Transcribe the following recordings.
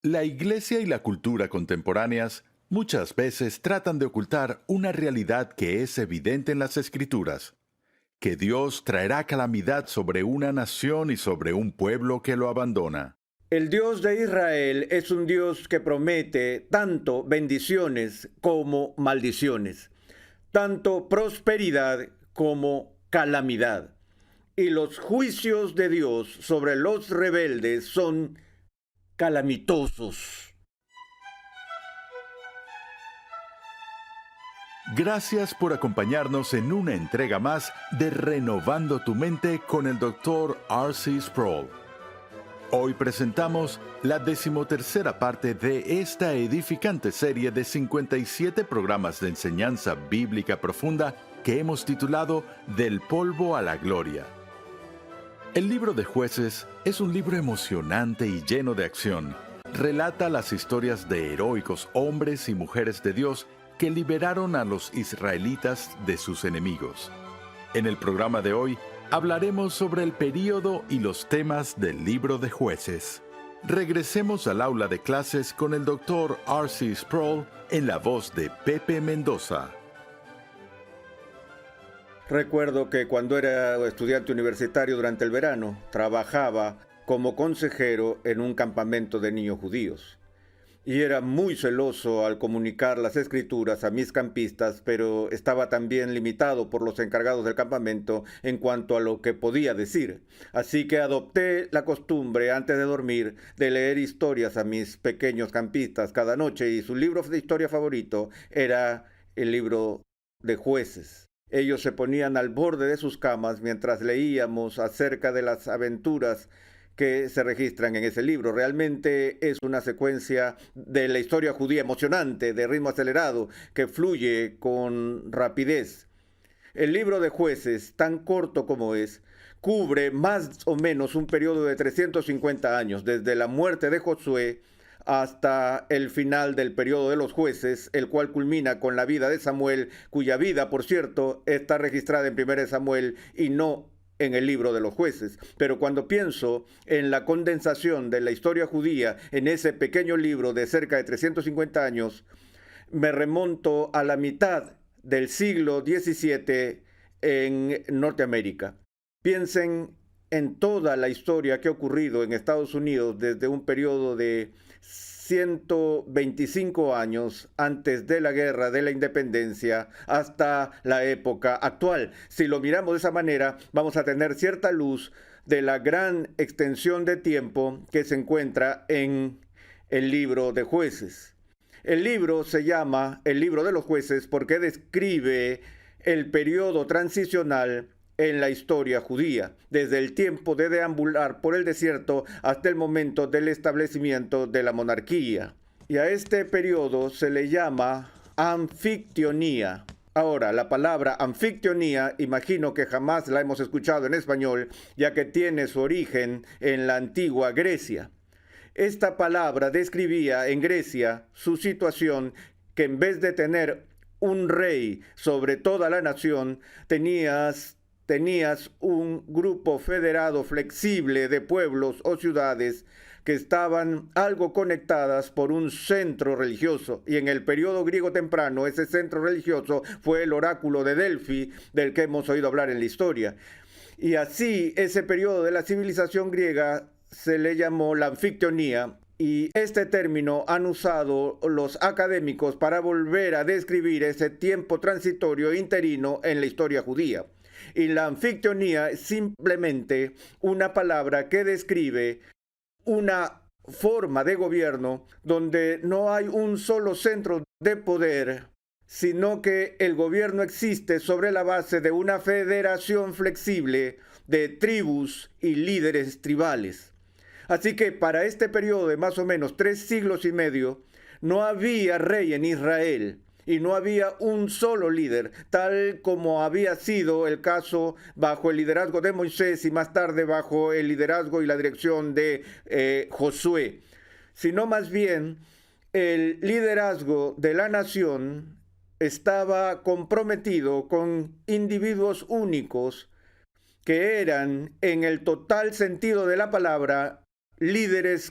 La iglesia y la cultura contemporáneas muchas veces tratan de ocultar una realidad que es evidente en las Escrituras, que Dios traerá calamidad sobre una nación y sobre un pueblo que lo abandona. El Dios de Israel es un Dios que promete tanto bendiciones como maldiciones, tanto prosperidad como calamidad. Y los juicios de Dios sobre los rebeldes son calamitosos. Gracias por acompañarnos en una entrega más de Renovando tu Mente con el Dr. R.C. Sproul. Hoy presentamos la 13ª parte de esta edificante serie de 57 programas de enseñanza bíblica profunda que hemos titulado Del polvo a la gloria. El libro de Jueces es un libro emocionante y lleno de acción. Relata las historias de heroicos hombres y mujeres de Dios que liberaron a los israelitas de sus enemigos. En el programa de hoy hablaremos sobre el período y los temas del libro de Jueces. Regresemos al aula de clases con el Dr. R.C. Sproul en la voz de Pepe Mendoza. Recuerdo que cuando era estudiante universitario durante el verano, trabajaba como consejero en un campamento de niños judíos. Y era muy celoso al comunicar las escrituras a mis campistas, pero estaba también limitado por los encargados del campamento en cuanto a lo que podía decir. Así que adopté la costumbre antes de dormir de leer historias a mis pequeños campistas cada noche, y su libro de historia favorito era el libro de Jueces. Ellos se ponían al borde de sus camas mientras leíamos acerca de las aventuras que se registran en ese libro. Realmente es una secuencia de la historia judía emocionante, de ritmo acelerado, que fluye con rapidez. El libro de Jueces, tan corto como es, cubre más o menos un periodo de 350 años, desde la muerte de Josué hasta el final del periodo de los jueces, el cual culmina con la vida de Samuel, cuya vida, por cierto, está registrada en 1 Samuel y no en el libro de los jueces. Pero cuando pienso en la condensación de la historia judía en ese pequeño libro de cerca de 350 años, me remonto a la mitad del siglo XVII en Norteamérica. Piensen en toda la historia que ha ocurrido en Estados Unidos desde un periodo de 125 años antes de la Guerra de la Independencia hasta la época actual. Si lo miramos de esa manera, vamos a tener cierta luz de la gran extensión de tiempo que se encuentra en el libro de Jueces. El libro se llama El libro de los jueces porque describe el periodo transicional en la historia judía, desde el tiempo de deambular por el desierto hasta el momento del establecimiento de la monarquía. Y a este periodo se le llama anfictionía. Ahora, la palabra anfictionía, imagino que jamás la hemos escuchado en español, ya que tiene su origen en la antigua Grecia. Esta palabra describía en Grecia su situación, que en vez de tener un rey sobre toda la nación, tenías un grupo federado flexible de pueblos o ciudades que estaban algo conectadas por un centro religioso. Y en el periodo griego temprano, ese centro religioso fue el oráculo de Delfi, del que hemos oído hablar en la historia. Y así, ese periodo de la civilización griega se le llamó la anfictionía, y este término han usado los académicos para volver a describir ese tiempo transitorio interino en la historia judía. Y la anfictionía es simplemente una palabra que describe una forma de gobierno donde no hay un solo centro de poder, sino que el gobierno existe sobre la base de una federación flexible de tribus y líderes tribales. Así que para este periodo de más o menos 3 siglos y medio, no había rey en Israel. Y no había un solo líder, tal como había sido el caso bajo el liderazgo de Moisés y más tarde bajo el liderazgo y la dirección de Josué, sino más bien el liderazgo de la nación estaba comprometido con individuos únicos que eran, en el total sentido de la palabra, líderes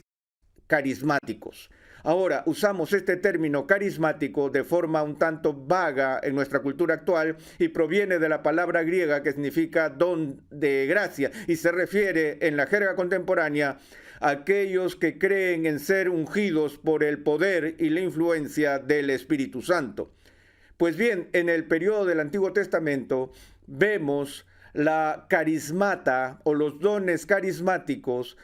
carismáticos. Ahora, usamos este término carismático de forma un tanto vaga en nuestra cultura actual y proviene de la palabra griega que significa don de gracia y se refiere en la jerga contemporánea a aquellos que creen en ser ungidos por el poder y la influencia del Espíritu Santo. Pues bien, en el periodo del Antiguo Testamento vemos la carismata o los dones carismáticos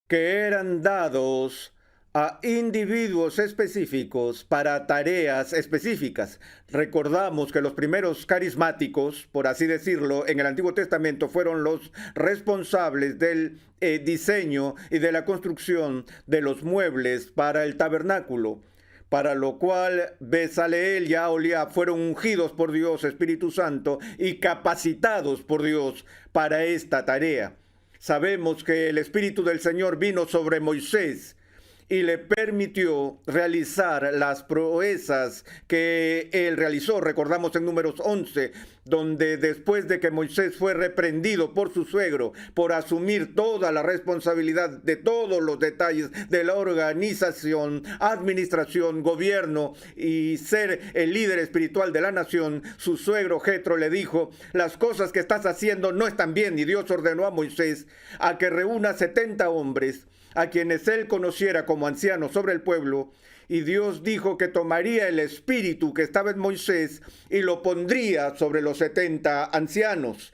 que eran dados a individuos específicos para tareas específicas. Recordamos que los primeros carismáticos, por así decirlo, en el Antiguo Testamento fueron los responsables del diseño y de la construcción de los muebles para el tabernáculo, para lo cual Bezaleel y Aholiab fueron ungidos por Dios, Espíritu Santo, y capacitados por Dios para esta tarea. Sabemos que el Espíritu del Señor vino sobre Moisés y le permitió realizar las proezas que él realizó. Recordamos en Números 11, donde después de que Moisés fue reprendido por su suegro por asumir toda la responsabilidad de todos los detalles de la organización, administración, gobierno y ser el líder espiritual de la nación, su suegro Jetro le dijo: las cosas que estás haciendo no están bien, y Dios ordenó a Moisés a que reúna 70 hombres a quienes él conociera como ancianos sobre el pueblo, y Dios dijo que tomaría el espíritu que estaba en Moisés y lo pondría sobre los 70 ancianos.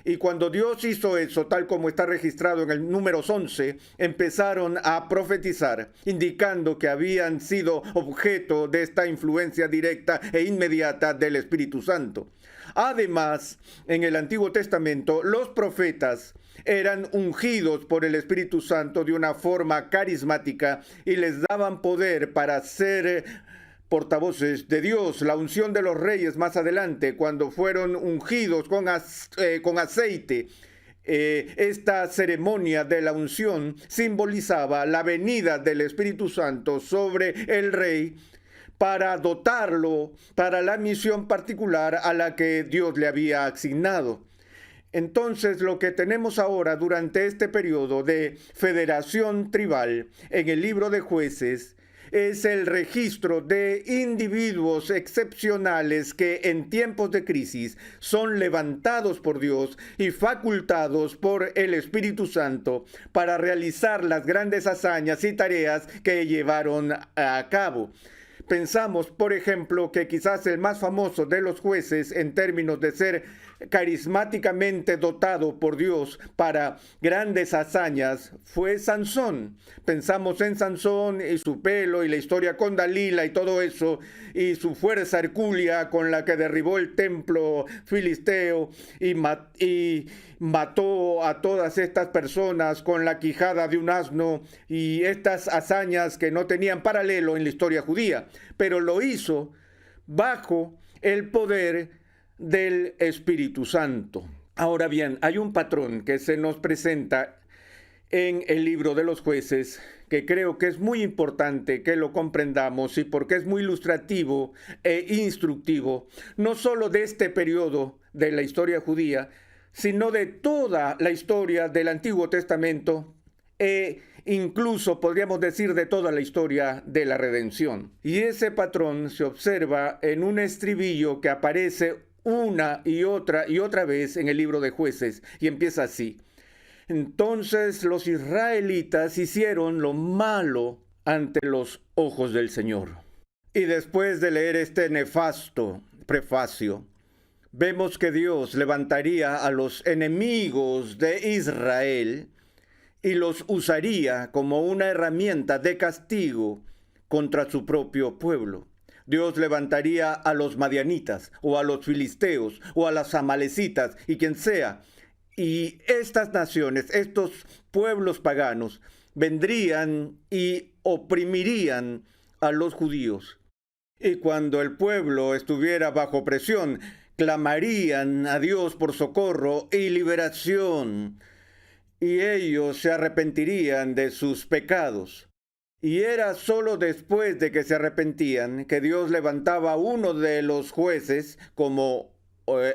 Y cuando Dios hizo eso, tal como está registrado en el Números 11, empezaron a profetizar, indicando que habían sido objeto de esta influencia directa e inmediata del Espíritu Santo. Además, en el Antiguo Testamento, los profetas eran ungidos por el Espíritu Santo de una forma carismática y les daban poder para ser portavoces de Dios. La unción de los reyes más adelante, cuando fueron ungidos con aceite, esta ceremonia de la unción simbolizaba la venida del Espíritu Santo sobre el rey para dotarlo para la misión particular a la que Dios le había asignado. Entonces, lo que tenemos ahora durante este periodo de federación tribal en el libro de Jueces es el registro de individuos excepcionales que en tiempos de crisis son levantados por Dios y facultados por el Espíritu Santo para realizar las grandes hazañas y tareas que llevaron a cabo. Pensamos, por ejemplo, que quizás el más famoso de los jueces en términos de ser carismáticamente dotado por Dios para grandes hazañas fue Sansón. Pensamos en Sansón y su pelo y la historia con Dalila y todo eso, y su fuerza hercúlea con la que derribó el templo filisteo y mató a todas estas personas con la quijada de un asno, y estas hazañas que no tenían paralelo en la historia judía, pero lo hizo bajo el poder del Espíritu Santo. Ahora bien, hay un patrón que se nos presenta en el libro de los jueces que creo que es muy importante que lo comprendamos, y porque es muy ilustrativo e instructivo, no solo de este periodo de la historia judía, sino de toda la historia del Antiguo Testamento e incluso podríamos decir de toda la historia de la redención. Y ese patrón se observa en un estribillo que aparece una y otra vez en el libro de Jueces, y empieza así: entonces los israelitas hicieron lo malo ante los ojos del Señor. Y después de leer este nefasto prefacio, vemos que Dios levantaría a los enemigos de Israel y los usaría como una herramienta de castigo contra su propio pueblo. Dios levantaría a los madianitas, o a los filisteos, o a las amalecitas, y quien sea. Y estas naciones, estos pueblos paganos, vendrían y oprimirían a los judíos. Y cuando el pueblo estuviera bajo presión, clamarían a Dios por socorro y liberación, y ellos se arrepentirían de sus pecados. Y era solo después de que se arrepentían que Dios levantaba a uno de los jueces como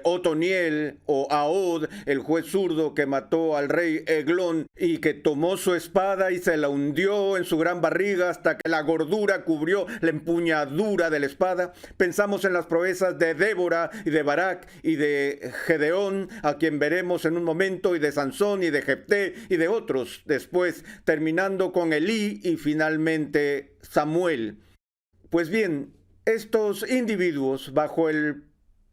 Otoniel o Ahod, el juez zurdo que mató al rey Eglón y que tomó su espada y se la hundió en su gran barriga hasta que la gordura cubrió la empuñadura de la espada. Pensamos en las proezas de Débora y de Barak y de Gedeón, a quien veremos en un momento, y de Sansón y de Jefté y de otros, después terminando con Elí y finalmente Samuel. Pues bien, estos individuos, bajo el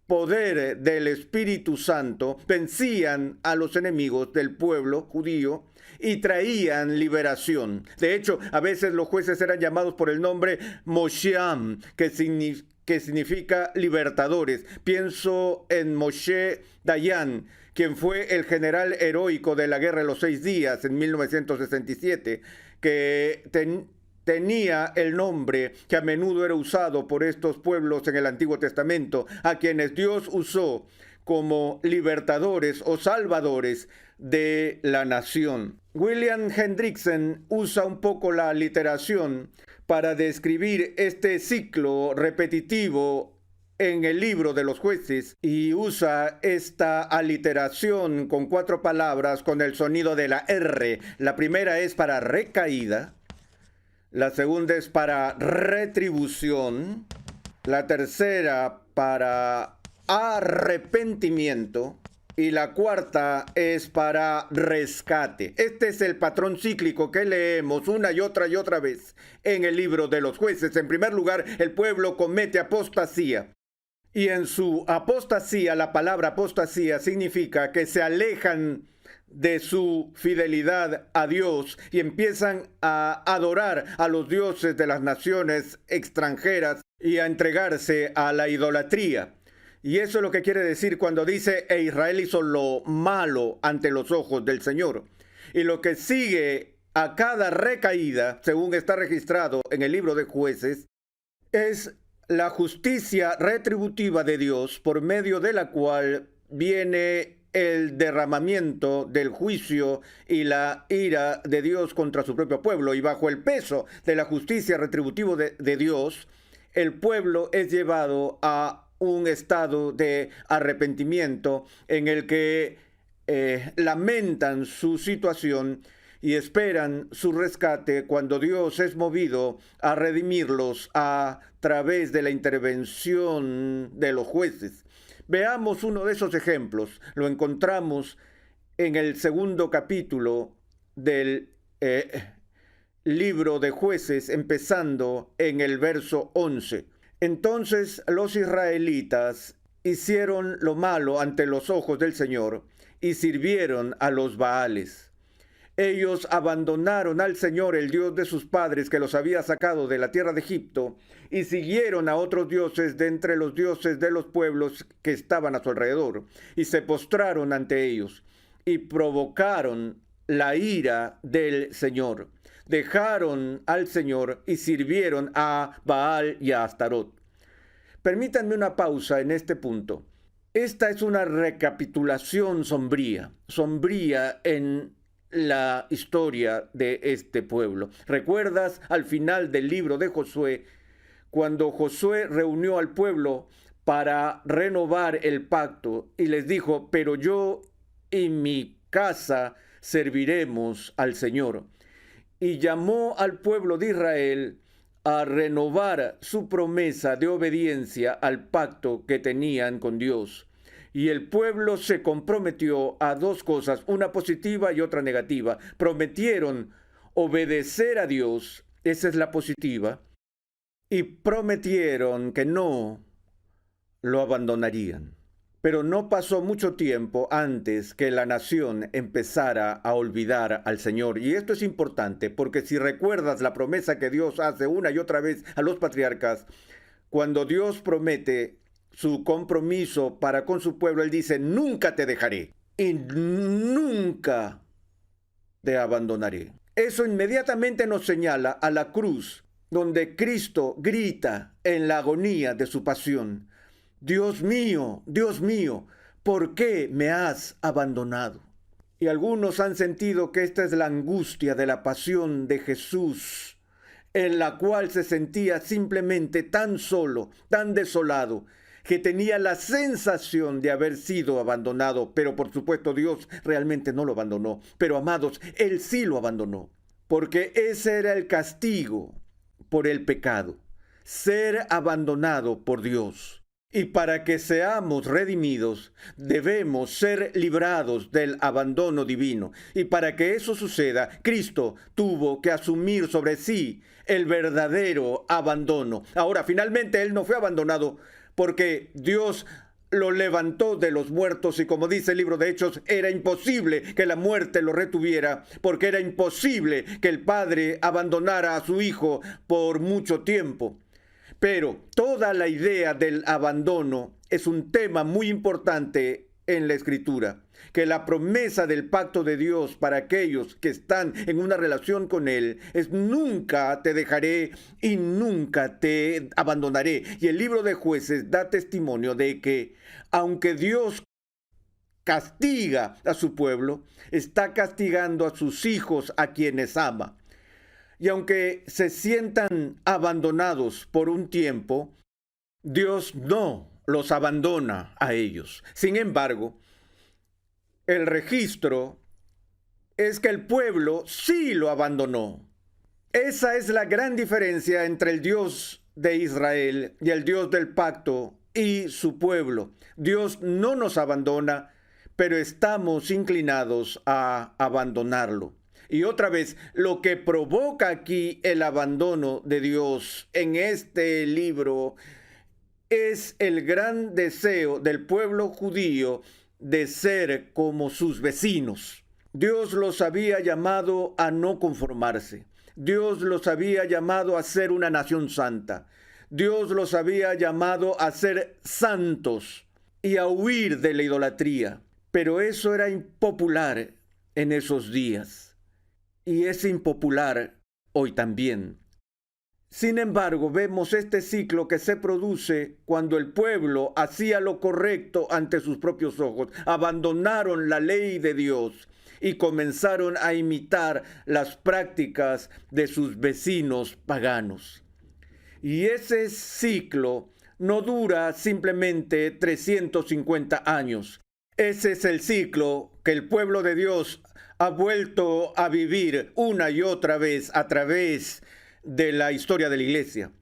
poder del Espíritu Santo, vencían a los enemigos del pueblo judío y traían liberación. De hecho, a veces los jueces eran llamados por el nombre Mosheam, que significa libertadores. Pienso en Moshe Dayan, quien fue el general heroico de la Guerra de los 6 Días en 1967, que tenía el nombre que a menudo era usado por estos pueblos en el Antiguo Testamento, a quienes Dios usó como libertadores o salvadores de la nación. William Hendrickson usa un poco la aliteración para describir este ciclo repetitivo en el libro de los jueces, y usa esta aliteración con 4 palabras con el sonido de la R. La primera es para recaída, la segunda es para retribución, la tercera para arrepentimiento y la cuarta es para rescate. Este es el patrón cíclico que leemos una y otra vez en el libro de los jueces. En primer lugar, el pueblo comete apostasía. Y en su apostasía, la palabra apostasía significa que se alejan de su fidelidad a Dios y empiezan a adorar a los dioses de las naciones extranjeras y a entregarse a la idolatría. Y eso es lo que quiere decir cuando dice: e Israel hizo lo malo ante los ojos del Señor. Y lo que sigue a cada recaída, según está registrado en el libro de Jueces, es la justicia retributiva de Dios, por medio de la cual viene el derramamiento del juicio y la ira de Dios contra su propio pueblo. Y bajo el peso de la justicia retributiva de Dios, el pueblo es llevado a un estado de arrepentimiento en el que lamentan su situación y esperan su rescate cuando Dios es movido a redimirlos a través de la intervención de los jueces. Veamos uno de esos ejemplos. Lo encontramos en el 2º capítulo del libro de Jueces, empezando en el verso 11. Entonces los israelitas hicieron lo malo ante los ojos del Señor y sirvieron a los Baales. Ellos abandonaron al Señor, el Dios de sus padres, que los había sacado de la tierra de Egipto, y siguieron a otros dioses de entre los dioses de los pueblos que estaban a su alrededor, y se postraron ante ellos, y provocaron la ira del Señor. Dejaron al Señor y sirvieron a Baal y a Astarot. Permítanme una pausa en este punto. Esta es una recapitulación sombría en la historia de este pueblo. ¿Recuerdas al final del libro de Josué, cuando Josué reunió al pueblo para renovar el pacto y les dijo: pero yo y mi casa serviremos al Señor? Y llamó al pueblo de Israel a renovar su promesa de obediencia al pacto que tenían con Dios. Y el pueblo se comprometió a 2 cosas, una positiva y otra negativa. Prometieron obedecer a Dios, esa es la positiva, y prometieron que no lo abandonarían. Pero no pasó mucho tiempo antes que la nación empezara a olvidar al Señor. Y esto es importante, porque si recuerdas la promesa que Dios hace una y otra vez a los patriarcas, cuando Dios promete su compromiso para con su pueblo, Él dice: nunca te dejaré y nunca te abandonaré. Eso inmediatamente nos señala a la cruz, donde Cristo grita en la agonía de su pasión: Dios mío, ¿por qué me has abandonado? Y algunos han sentido que esta es la angustia de la pasión de Jesús, en la cual se sentía simplemente tan solo, tan desolado, que tenía la sensación de haber sido abandonado, pero por supuesto Dios realmente no lo abandonó. Pero amados, Él sí lo abandonó, porque ese era el castigo por el pecado, ser abandonado por Dios. Y para que seamos redimidos, debemos ser librados del abandono divino. Y para que eso suceda, Cristo tuvo que asumir sobre sí el verdadero abandono. Ahora, finalmente, Él no fue abandonado porque Dios lo levantó de los muertos y, como dice el libro de Hechos, era imposible que la muerte lo retuviera, porque era imposible que el Padre abandonara a su Hijo por mucho tiempo. Pero toda la idea del abandono es un tema muy importante en la Escritura, que la promesa del pacto de Dios para aquellos que están en una relación con Él es: nunca te dejaré y nunca te abandonaré. Y el libro de Jueces da testimonio de que aunque Dios castiga a su pueblo, está castigando a sus hijos, a quienes ama. Y aunque se sientan abandonados por un tiempo, Dios no los abandona a ellos. Sin embargo, el registro es que el pueblo sí lo abandonó. Esa es la gran diferencia entre el Dios de Israel y el Dios del pacto y su pueblo. Dios no nos abandona, pero estamos inclinados a abandonarlo. Y otra vez, lo que provoca aquí el abandono de Dios en este libro es el gran deseo del pueblo judío de ser como sus vecinos. Dios los había llamado a no conformarse. Dios los había llamado a ser una nación santa. Dios los había llamado a ser santos y a huir de la idolatría. Pero eso era impopular en esos días. Y es impopular hoy también. Sin embargo, vemos este ciclo que se produce cuando el pueblo hacía lo correcto ante sus propios ojos, abandonaron la ley de Dios y comenzaron a imitar las prácticas de sus vecinos paganos. Y ese ciclo no dura simplemente 350 años. Ese es el ciclo que el pueblo de Dios ha vuelto a vivir una y otra vez a través de la historia de la iglesia.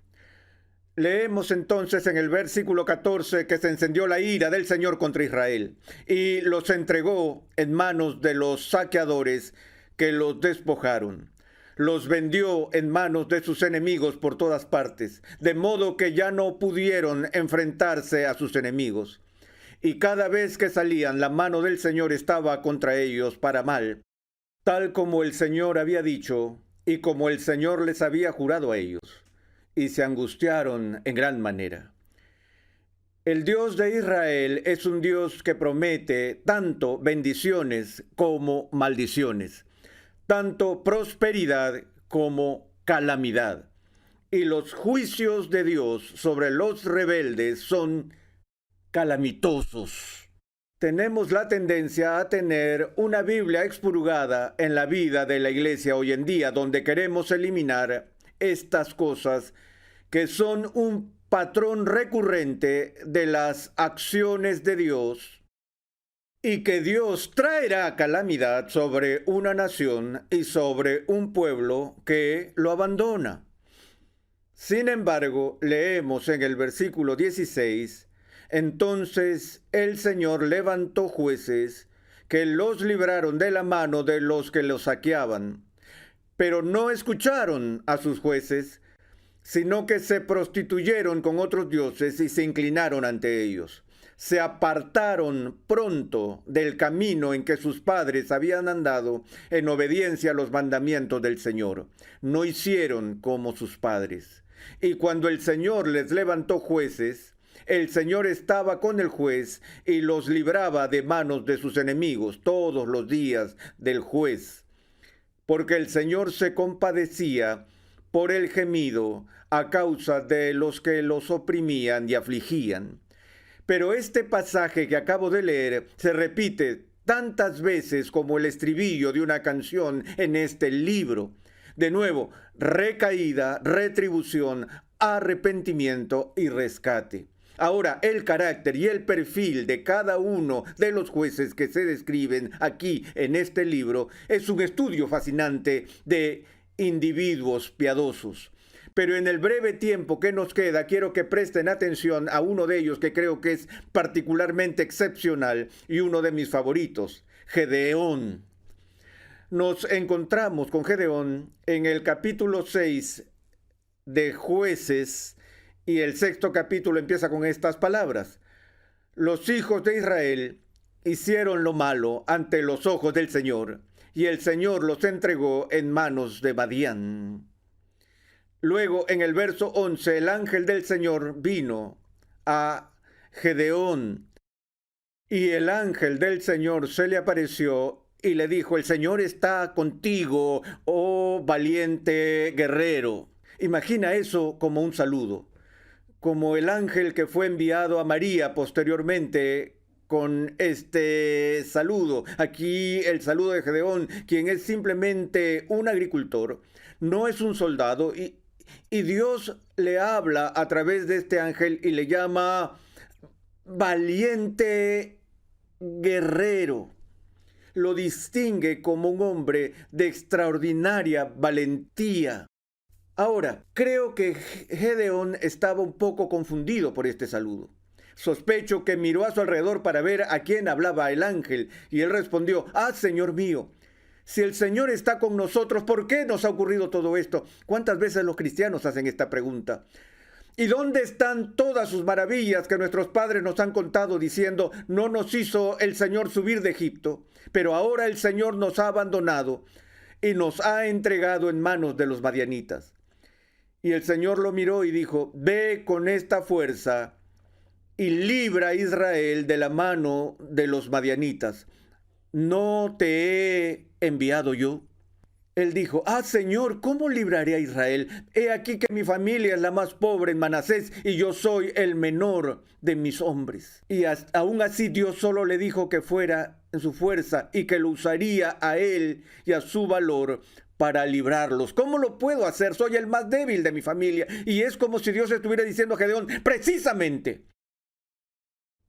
Leemos entonces en el versículo 14 que se encendió la ira del Señor contra Israel y los entregó en manos de los saqueadores que los despojaron. Los vendió en manos de sus enemigos por todas partes, de modo que ya no pudieron enfrentarse a sus enemigos. Y cada vez que salían, la mano del Señor estaba contra ellos para mal, tal como el Señor había dicho y como el Señor les había jurado a ellos, y se angustiaron en gran manera. El Dios de Israel es un Dios que promete tanto bendiciones como maldiciones, tanto prosperidad como calamidad. Y los juicios de Dios sobre los rebeldes son calamitosos. Tenemos la tendencia a tener una Biblia expurgada en la vida de la iglesia hoy en día, donde queremos eliminar estas cosas que son un patrón recurrente de las acciones de Dios y que Dios traerá calamidad sobre una nación y sobre un pueblo que lo abandona. Sin embargo, leemos en el versículo 16: entonces el Señor levantó jueces que los libraron de la mano de los que los saqueaban, pero no escucharon a sus jueces, sino que se prostituyeron con otros dioses y se inclinaron ante ellos. Se apartaron pronto del camino en que sus padres habían andado en obediencia a los mandamientos del Señor. No hicieron como sus padres. Y cuando el Señor les levantó jueces, el Señor estaba con el juez y los libraba de manos de sus enemigos todos los días del juez, porque el Señor se compadecía por el gemido a causa de los que los oprimían y afligían. Pero este pasaje que acabo de leer se repite tantas veces como el estribillo de una canción en este libro. De nuevo, recaída, retribución, arrepentimiento y rescate. Ahora, el carácter y el perfil de cada uno de los jueces que se describen aquí en este libro es un estudio fascinante de individuos piadosos. Pero en el breve tiempo que nos queda, quiero que presten atención a uno de ellos que creo que es particularmente excepcional y uno de mis favoritos, Gedeón. Nos encontramos con Gedeón en el capítulo 6 de Jueces, y el sexto capítulo empieza con estas palabras: los hijos de Israel hicieron lo malo ante los ojos del Señor, y el Señor los entregó en manos de Madián. Luego, en el verso 11, el ángel del Señor vino a Gedeón, y el ángel del Señor se le apareció y le dijo: el Señor está contigo, oh valiente guerrero. Imagina eso como un saludo, como el ángel que fue enviado a María posteriormente con este saludo. Aquí el saludo de Gedeón, quien es simplemente un agricultor, no es un soldado, y Dios le habla a través de este ángel y le llama valiente guerrero. Lo distingue como un hombre de extraordinaria valentía. Ahora, creo que Gedeón estaba un poco confundido por este saludo. Sospecho que miró a su alrededor para ver a quién hablaba el ángel, y él respondió: Señor mío, si el Señor está con nosotros, ¿por qué nos ha ocurrido todo esto? ¿Cuántas veces los cristianos hacen esta pregunta? ¿Y dónde están todas sus maravillas que nuestros padres nos han contado diciendo: no nos hizo el Señor subir de Egipto, pero ahora el Señor nos ha abandonado y nos ha entregado en manos de los madianitas? Y el Señor lo miró y dijo: ve con esta fuerza y libra a Israel de la mano de los madianitas. ¿No te he enviado yo? Él dijo: Señor, ¿cómo libraré a Israel? He aquí que mi familia es la más pobre en Manasés y yo soy el menor de mis hombres. Y aún así Dios solo le dijo que fuera en su fuerza y que lo usaría a él y a su valor para librarlos. ¿Cómo lo puedo hacer? Soy el más débil de mi familia. Y es como si Dios estuviera diciendo a Gedeón: precisamente,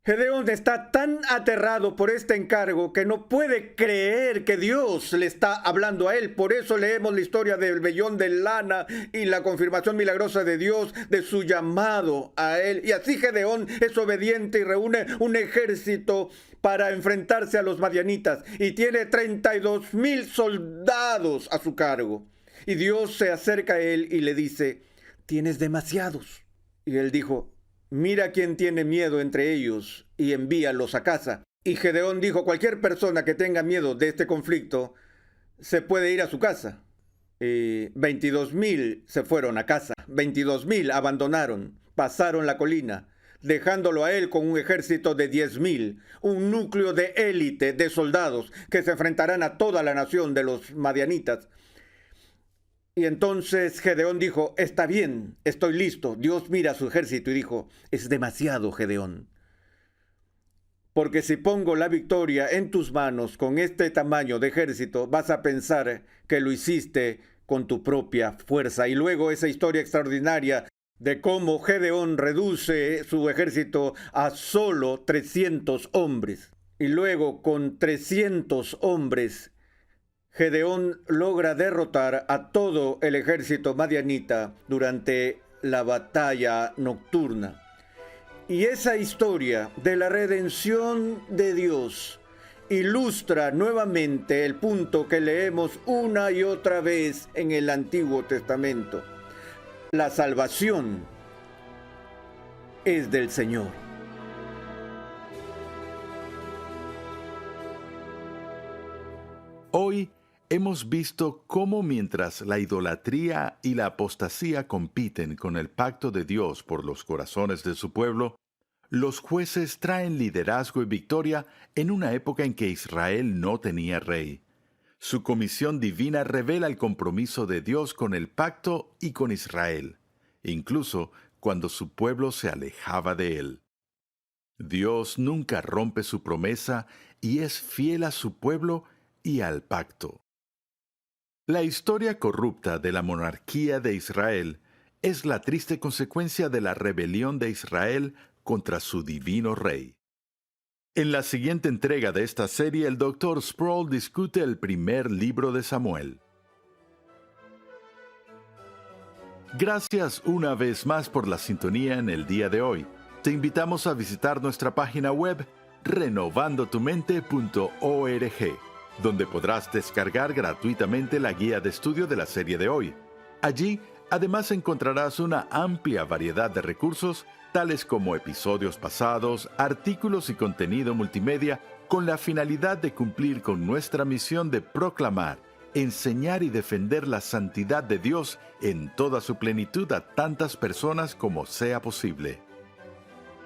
Gedeón está tan aterrado por este encargo que no puede creer que Dios le está hablando a él. Por eso leemos la historia del vellón de lana y la confirmación milagrosa de Dios de su llamado a él. Y así Gedeón es obediente y reúne un ejército para enfrentarse a los madianitas. Y tiene 32,000 soldados a su cargo. Y Dios se acerca a él y le dice: tienes demasiados. Y él dijo: mira quién tiene miedo entre ellos y envíalos a casa. Y Gedeón dijo: cualquier persona que tenga miedo de este conflicto se puede ir a su casa. 22,000 se fueron a casa, 22,000 abandonaron, pasaron la colina, dejándolo a él con un ejército de 10,000, un núcleo de élite de soldados que se enfrentarán a toda la nación de los madianitas. Y entonces Gedeón dijo: está bien, estoy listo. Dios mira a su ejército y dijo: es demasiado, Gedeón. Porque si pongo la victoria en tus manos con este tamaño de ejército, vas a pensar que lo hiciste con tu propia fuerza. Y luego esa historia extraordinaria de cómo Gedeón reduce su ejército a solo 300 hombres. Y luego con 300 hombres Gedeón logra derrotar a todo el ejército madianita durante la batalla nocturna. Y esa historia de la redención de Dios ilustra nuevamente el punto que leemos una y otra vez en el Antiguo Testamento. La salvación es del Señor. Hoy hemos visto cómo mientras la idolatría y la apostasía compiten con el pacto de Dios por los corazones de su pueblo, los jueces traen liderazgo y victoria en una época en que Israel no tenía rey. Su comisión divina revela el compromiso de Dios con el pacto y con Israel, incluso cuando su pueblo se alejaba de él. Dios nunca rompe su promesa y es fiel a su pueblo y al pacto. La historia corrupta de la monarquía de Israel es la triste consecuencia de la rebelión de Israel contra su divino Rey. En la siguiente entrega de esta serie, el Dr. Sproul discute el primer libro de Samuel. Gracias una vez más por la sintonía en el día de hoy. Te invitamos a visitar nuestra página web renovandotumente.org, donde podrás descargar gratuitamente la guía de estudio de la serie de hoy. Allí, además, encontrarás una amplia variedad de recursos, tales como episodios pasados, artículos y contenido multimedia, con la finalidad de cumplir con nuestra misión de proclamar, enseñar y defender la santidad de Dios en toda su plenitud a tantas personas como sea posible.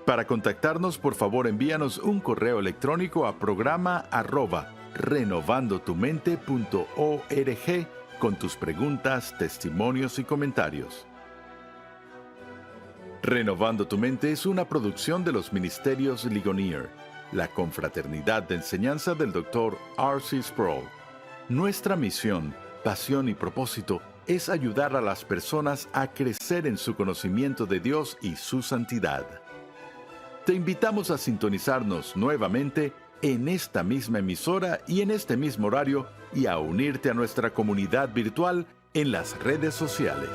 Para contactarnos, por favor, envíanos un correo electrónico a programa@renovandotumente.org con tus preguntas, testimonios y comentarios. Renovando tu Mente es una producción de los Ministerios Ligonier, la confraternidad de enseñanza del Dr. R.C. Sproul. Nuestra misión, pasión y propósito es ayudar a las personas a crecer en su conocimiento de Dios y su santidad. Te invitamos a sintonizarnos nuevamente en esta misma emisora y en este mismo horario y a unirte a nuestra comunidad virtual en las redes sociales.